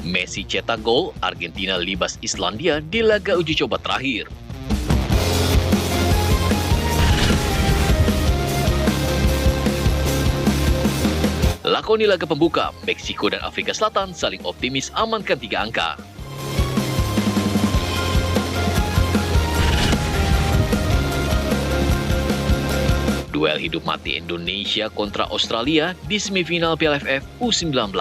Messi cetak gol, Argentina libas Islandia di laga uji coba terakhir. Lakoni laga pembuka, Meksiko dan Afrika Selatan saling optimis amankan 3 angka. Duel hidup mati Indonesia kontra Australia di semifinal Piala AFF U19.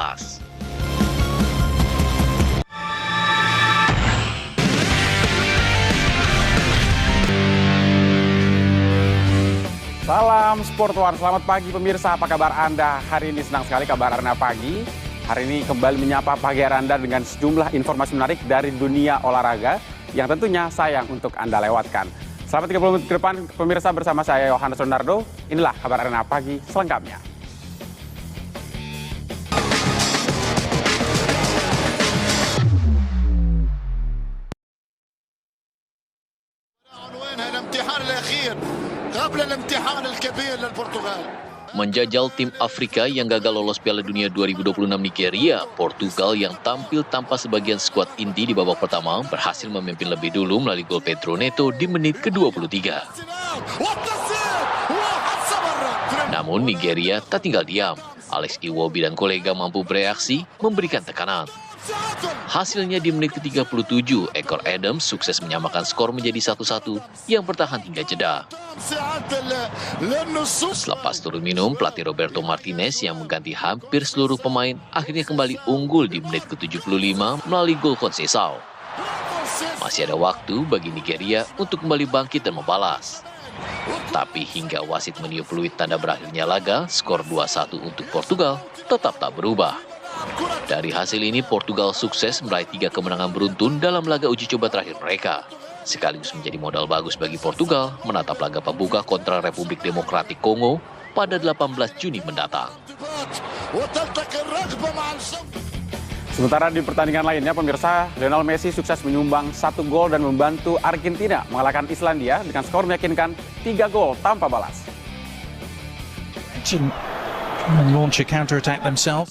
Salam Sport One, selamat pagi pemirsa, apa kabar Anda? Hari ini senang sekali kabar Arena Pagi. Hari ini kembali menyapa pagi Anda dengan sejumlah informasi menarik dari dunia olahraga yang tentunya sayang untuk Anda lewatkan. Selamat 30 menit ke depan pemirsa bersama saya Yohanes Ronaldo. Inilah kabar Arena Pagi selengkapnya. Menjajal tim Afrika yang gagal lolos Piala Dunia 2026 Nigeria, Portugal yang tampil tanpa sebagian skuad inti di babak pertama berhasil memimpin lebih dulu melalui gol Pedro Neto di menit ke-23. Namun Nigeria tak tinggal diam. Alex Iwobi dan kolega mampu bereaksi, memberikan tekanan. Hasilnya di menit ke-37, Ekor Adams sukses menyamakan skor menjadi 1-1 yang bertahan hingga jeda. Selepas turun minum, pelatih Roberto Martinez yang mengganti hampir seluruh pemain akhirnya kembali unggul di menit ke-75 melalui gol Conceição. Masih ada waktu bagi Nigeria untuk kembali bangkit dan membalas. Tapi hingga wasit meniup peluit tanda berakhirnya laga, skor 2-1 untuk Portugal tetap tak berubah. Dari hasil ini, Portugal sukses meraih 3 kemenangan beruntun dalam laga uji coba terakhir mereka. Sekaligus menjadi modal bagus bagi Portugal menatap laga pembuka kontra Republik Demokratik Kongo pada 18 Juni mendatang. Sementara di pertandingan lainnya, pemirsa, Lionel Messi sukses menyumbang 1 gol dan membantu Argentina mengalahkan Islandia dengan skor meyakinkan 3 gol tanpa balas.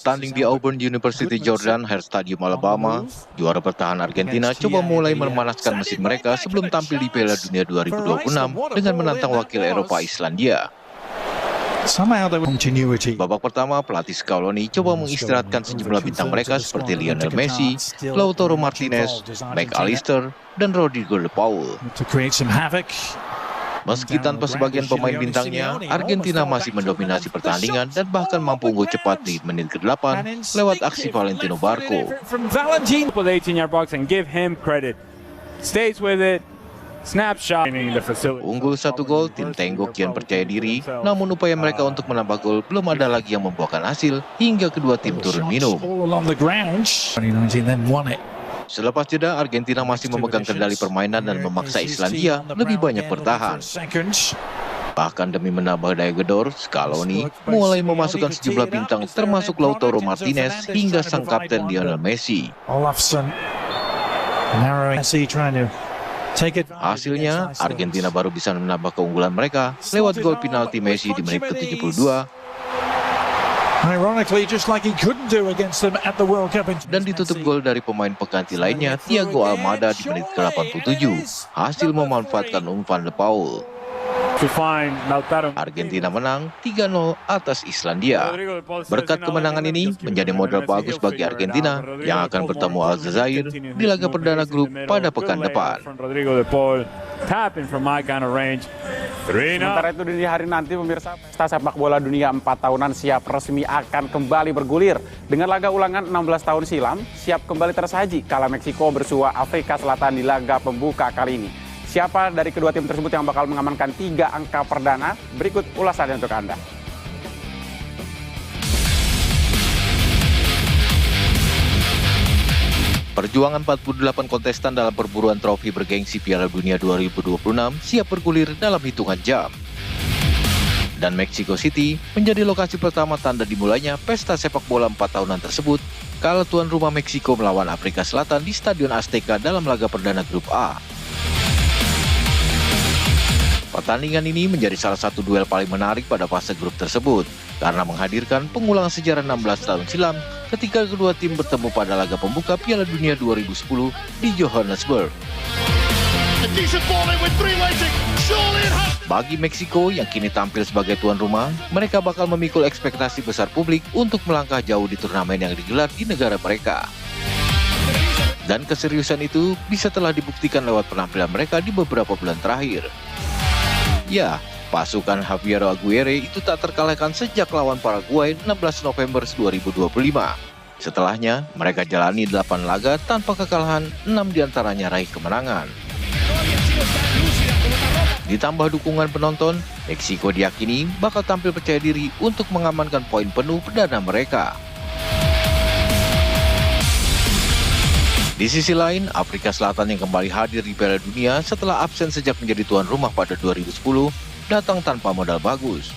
Tanding di Auburn University Jordan Hare Stadium Alabama, juara bertahan Argentina coba mulai memanaskan mesin mereka sebelum tampil di Piala Dunia 2026 dengan menantang wakil Eropa Islandia. Babak pertama, pelatih Scaloni coba mengistirahatkan sejumlah bintang mereka seperti Lionel Messi, Lautaro Martinez, McAllister, dan Rodrigo De Paul. Meski tanpa sebagian pemain bintangnya, Argentina masih mendominasi pertandingan dan bahkan mampu unggul cepat di menit ke-8 lewat aksi Valentino Barco. Unggul 1 gol, tim Tenggo kian percaya diri, namun upaya mereka untuk menambah gol belum ada lagi yang membuahkan hasil hingga kedua tim turun minum. Selepas jeda, Argentina masih memegang kendali permainan dan memaksa Islandia lebih banyak bertahan. Bahkan demi menambah daya gedor, Scaloni mulai memasukkan sejumlah bintang termasuk Lautaro Martinez hingga sang kapten Lionel Messi. Hasilnya, Argentina baru bisa menambah keunggulan mereka lewat gol penalti Messi di menit ke-72. Dan ditutup gol dari pemain pengganti lainnya, Thiago Almada di menit ke-87. Hasil memanfaatkan umpan De Paul. Argentina menang 3-0 atas Islandia. Berkat kemenangan ini menjadi modal bagus bagi Argentina yang akan bertemu Aljazair di laga perdana grup pada pekan depan. Sementara itu di hari nanti pemirsa, pesta sepak bola dunia 4 tahunan siap resmi akan kembali bergulir. Dengan laga ulangan 16 tahun silam, siap kembali tersaji kala Meksiko bersua Afrika Selatan di laga pembuka kali ini. Siapa dari kedua tim tersebut yang bakal mengamankan 3 angka perdana? Berikut ulasannya untuk Anda. Perjuangan 48 kontestan dalam perburuan trofi bergengsi Piala Dunia 2026 siap bergulir dalam hitungan jam. Dan Mexico City menjadi lokasi pertama tanda dimulainya pesta sepak bola 4 tahunan tersebut kala tuan rumah Meksiko melawan Afrika Selatan di Stadion Azteca dalam laga perdana grup A. Pertandingan ini menjadi salah satu duel paling menarik pada fase grup tersebut karena menghadirkan pengulangan sejarah 16 tahun silam ketika kedua tim bertemu pada laga pembuka Piala Dunia 2010 di Johannesburg. Bagi Meksiko yang kini tampil sebagai tuan rumah, mereka bakal memikul ekspektasi besar publik untuk melangkah jauh di turnamen yang digelar di negara mereka. Dan keseriusan itu bisa telah dibuktikan lewat penampilan mereka di beberapa bulan terakhir. Ya, pasukan Javier Aguirre itu tak terkalahkan sejak lawan Paraguay 16 November 2025. Setelahnya, mereka jalani 8 laga tanpa kekalahan, 6 diantaranya raih kemenangan. Ditambah dukungan penonton, Meksiko diyakini bakal tampil percaya diri untuk mengamankan poin penuh perdana mereka. Di sisi lain, Afrika Selatan yang kembali hadir di Piala Dunia setelah absen sejak menjadi tuan rumah pada 2010, datang tanpa modal bagus.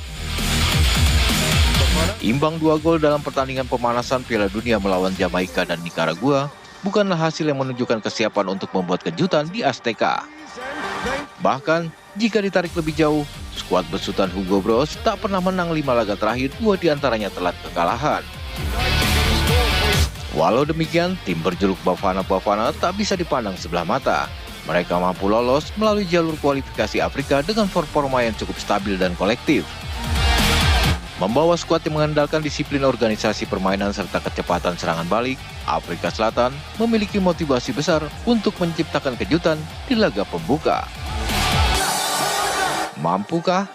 Imbang 2 gol dalam pertandingan pemanasan Piala Dunia melawan Jamaika dan Nicaragua bukanlah hasil yang menunjukkan kesiapan untuk membuat kejutan di Azteca. Bahkan, jika ditarik lebih jauh, skuad besutan Hugo Broos tak pernah menang 5 laga terakhir, 2 diantaranya telan kekalahan. Walau demikian, tim berjuluk Bafana tak bisa dipandang sebelah mata. Mereka mampu lolos melalui jalur kualifikasi Afrika dengan performa yang cukup stabil dan kolektif. Membawa skuad yang mengandalkan disiplin organisasi permainan serta kecepatan serangan balik, Afrika Selatan memiliki motivasi besar untuk menciptakan kejutan di laga pembuka. Mampukah?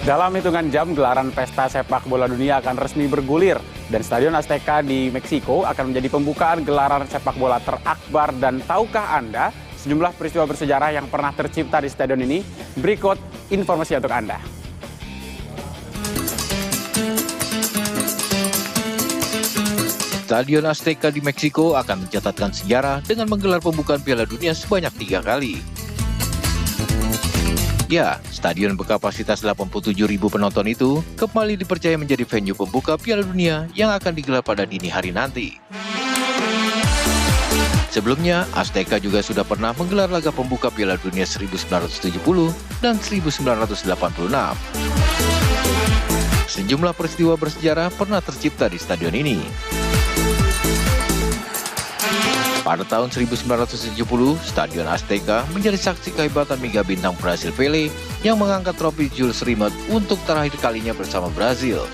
Dalam hitungan jam, gelaran pesta sepak bola dunia akan resmi bergulir dan Stadion Azteca di Meksiko akan menjadi pembukaan gelaran sepak bola terakbar. Dan tahukah Anda sejumlah peristiwa bersejarah yang pernah tercipta di stadion ini? Berikut informasi untuk Anda. Stadion Azteca di Meksiko akan mencatatkan sejarah dengan menggelar pembukaan Piala Dunia sebanyak 3 kali. Ya, stadion berkapasitas 87.000 penonton itu kembali dipercaya menjadi venue pembuka Piala Dunia yang akan digelar pada dini hari nanti. Sebelumnya, Azteca juga sudah pernah menggelar laga pembuka Piala Dunia 1970 dan 1986. Sejumlah peristiwa bersejarah pernah tercipta di stadion ini. Pada tahun 1970, Stadion Azteca menjadi saksi kehebatan mega bintang Brasil Pelé yang mengangkat trofi Jules Rimet untuk terakhir kalinya bersama Brasil.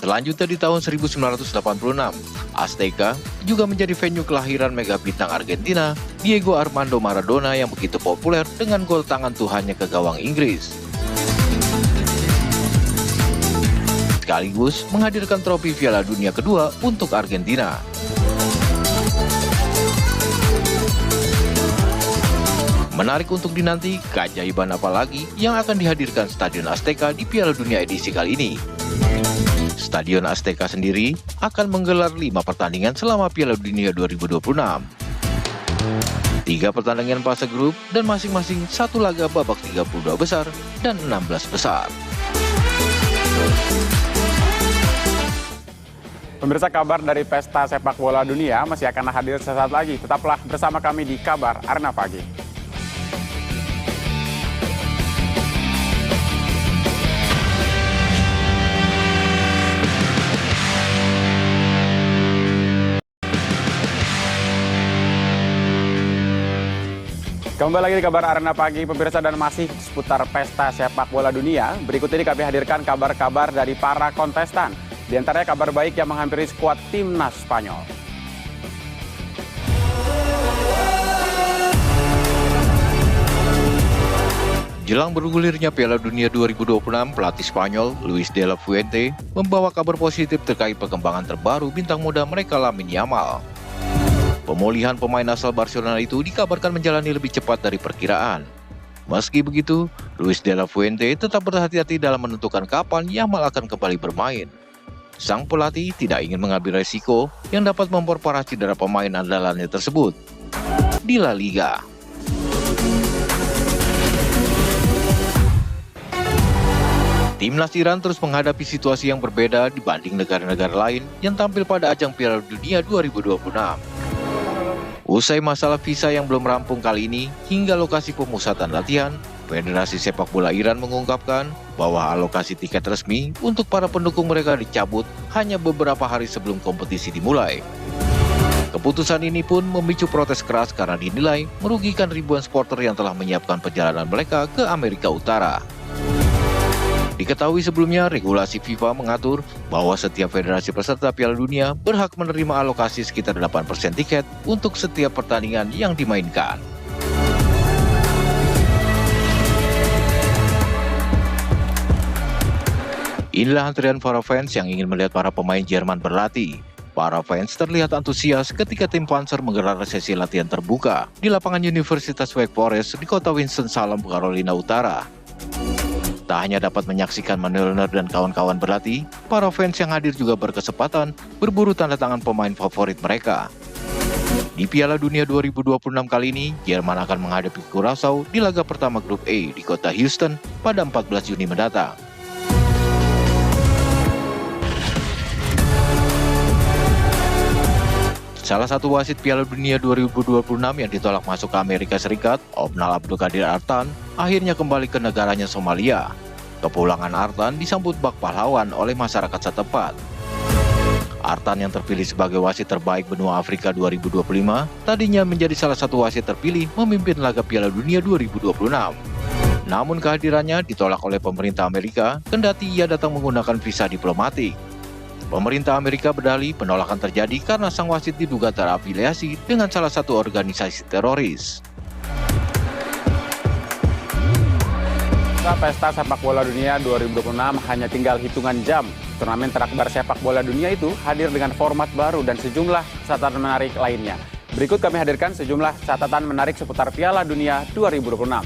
Selanjutnya di tahun 1986, Azteca juga menjadi venue kelahiran mega bintang Argentina, Diego Armando Maradona yang begitu populer dengan gol tangan Tuhannya ke gawang Inggris. Sekaligus menghadirkan trofi Piala Dunia kedua untuk Argentina. Menarik untuk dinanti, keajaiban apa lagi yang akan dihadirkan Stadion Azteca di Piala Dunia edisi kali ini. Stadion Azteca sendiri akan menggelar 5 pertandingan selama Piala Dunia 2026. 3 pertandingan fase grup dan masing-masing 1 laga babak 32 besar dan 16 besar. Pemirsa, kabar dari Pesta Sepak Bola Dunia masih akan hadir sesaat lagi. Tetaplah bersama kami di Kabar Arena Pagi. Kembali lagi di Kabar Arena Pagi, pemirsa, dan masih seputar Pesta Sepak Bola Dunia. Berikut ini kami hadirkan kabar-kabar dari para kontestan. Di antaranya kabar baik yang menghampiri skuad timnas Spanyol. Jelang bergulirnya Piala Dunia 2026, pelatih Spanyol Luis de la Fuente membawa kabar positif terkait perkembangan terbaru bintang muda mereka Lamine Yamal. Pemulihan pemain asal Barcelona itu dikabarkan menjalani lebih cepat dari perkiraan. Meski begitu, Luis de la Fuente tetap berhati-hati dalam menentukan kapan Yamal akan kembali bermain. Sang pelatih tidak ingin mengambil resiko yang dapat memperparah cedera pemain andalannya tersebut di La Liga. Timnas Iran terus menghadapi situasi yang berbeda dibanding negara-negara lain yang tampil pada ajang Piala Dunia 2026. Usai masalah visa yang belum rampung kali ini hingga lokasi pemusatan latihan, Federasi Sepak Bola Iran mengungkapkan bahwa alokasi tiket resmi untuk para pendukung mereka dicabut hanya beberapa hari sebelum kompetisi dimulai. Keputusan ini pun memicu protes keras karena dinilai merugikan ribuan supporter yang telah menyiapkan perjalanan mereka ke Amerika Utara. Diketahui sebelumnya, regulasi FIFA mengatur bahwa setiap federasi peserta Piala Dunia berhak menerima alokasi sekitar 8% tiket untuk setiap pertandingan yang dimainkan. Inilah antrian para fans yang ingin melihat para pemain Jerman berlatih. Para fans terlihat antusias ketika tim Panzer menggelar sesi latihan terbuka di lapangan Universitas Wake Forest di kota Winston-Salem, Carolina Utara. Tak hanya dapat menyaksikan Manuel Neuer dan kawan-kawan berlatih, para fans yang hadir juga berkesempatan berburu tanda tangan pemain favorit mereka. Di Piala Dunia 2026 kali ini, Jerman akan menghadapi Curaçao di laga pertama grup A di kota Houston pada 14 Juni mendatang. Salah satu wasit Piala Dunia 2026 yang ditolak masuk ke Amerika Serikat, Omnal Abdul Qadir Artan, akhirnya kembali ke negaranya Somalia. Kepulangan Artan disambut bak pahlawan oleh masyarakat setempat. Artan yang terpilih sebagai wasit terbaik benua Afrika 2025, tadinya menjadi salah satu wasit terpilih memimpin laga Piala Dunia 2026. Namun kehadirannya ditolak oleh pemerintah Amerika, kendati ia datang menggunakan visa diplomatik. Pemerintah Amerika berdalih penolakan terjadi karena sang wasit diduga terafiliasi dengan salah satu organisasi teroris. Pesta sepak bola dunia 2026 hanya tinggal hitungan jam. Turnamen terakbar sepak bola dunia itu hadir dengan format baru dan sejumlah catatan menarik lainnya. Berikut kami hadirkan sejumlah catatan menarik seputar Piala Dunia 2026.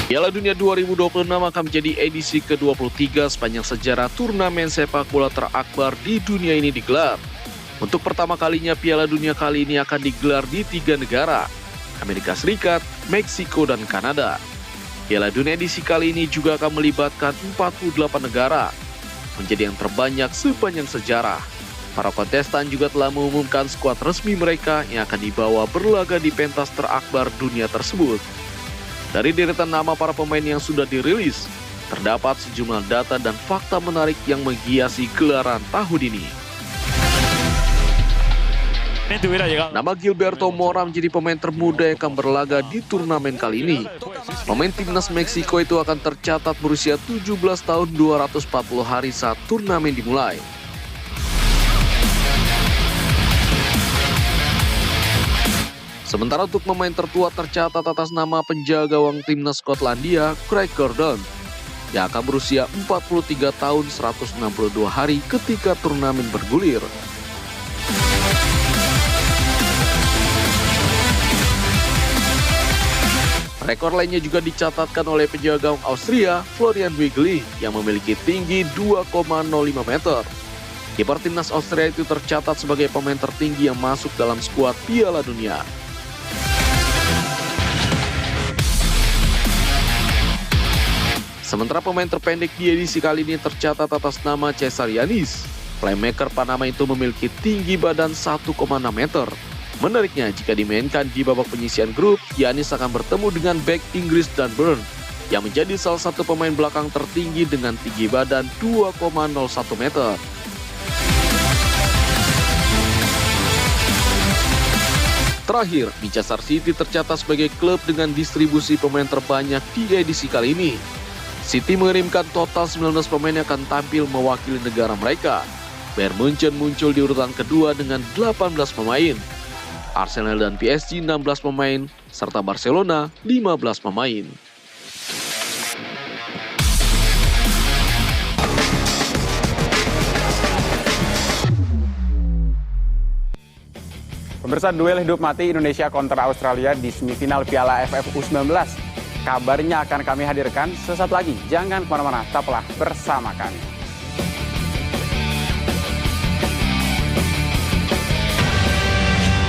Piala Dunia 2026 akan menjadi edisi ke-23 sepanjang sejarah turnamen sepak bola terakbar di dunia ini digelar. Untuk pertama kalinya Piala Dunia kali ini akan digelar di 3 negara, Amerika Serikat, Meksiko, dan Kanada. Piala Dunia edisi kali ini juga akan melibatkan 48 negara, menjadi yang terbanyak sepanjang sejarah. Para kontestan juga telah mengumumkan skuad resmi mereka yang akan dibawa berlaga di pentas terakbar dunia tersebut. Dari deretan nama para pemain yang sudah dirilis, terdapat sejumlah data dan fakta menarik yang menghiasi gelaran tahun ini. Nama Gilberto Mora menjadi pemain termuda yang akan berlaga di turnamen kali ini. Pemain timnas Meksiko itu akan tercatat berusia 17 tahun 240 hari saat turnamen dimulai. Sementara untuk pemain tertua tercatat atas nama penjaga gawang timnas Skotlandia, Craig Gordon, yang akan berusia 43 tahun 162 hari ketika turnamen bergulir. Rekor lainnya juga dicatatkan oleh penjaga gawang Austria, Florian Wiggli, yang memiliki tinggi 2,05 meter. Kiper timnas Austria itu tercatat sebagai pemain tertinggi yang masuk dalam skuad Piala Dunia. Sementara pemain terpendek di edisi kali ini tercatat atas nama Cesar Yanis. Playmaker Panama itu memiliki tinggi badan 1,6 meter. Menariknya, jika dimainkan di babak penyisian grup, Yanis akan bertemu dengan bek Inggris Dan Burn, yang menjadi salah satu pemain belakang tertinggi dengan tinggi badan 2,01 meter. Terakhir, Manchester City tercatat sebagai klub dengan distribusi pemain terbanyak di edisi kali ini. City mengirimkan total 19 pemain yang akan tampil mewakili negara mereka. Bayern Munchen muncul di urutan kedua dengan 18 pemain. Arsenal dan PSG 16 pemain, serta Barcelona 15 pemain. Pemirsa, duel hidup mati Indonesia kontra Australia di semifinal Piala AFF U19. Kabarnya akan kami hadirkan sesaat lagi. Jangan kemana-mana, tetaplah bersama kami.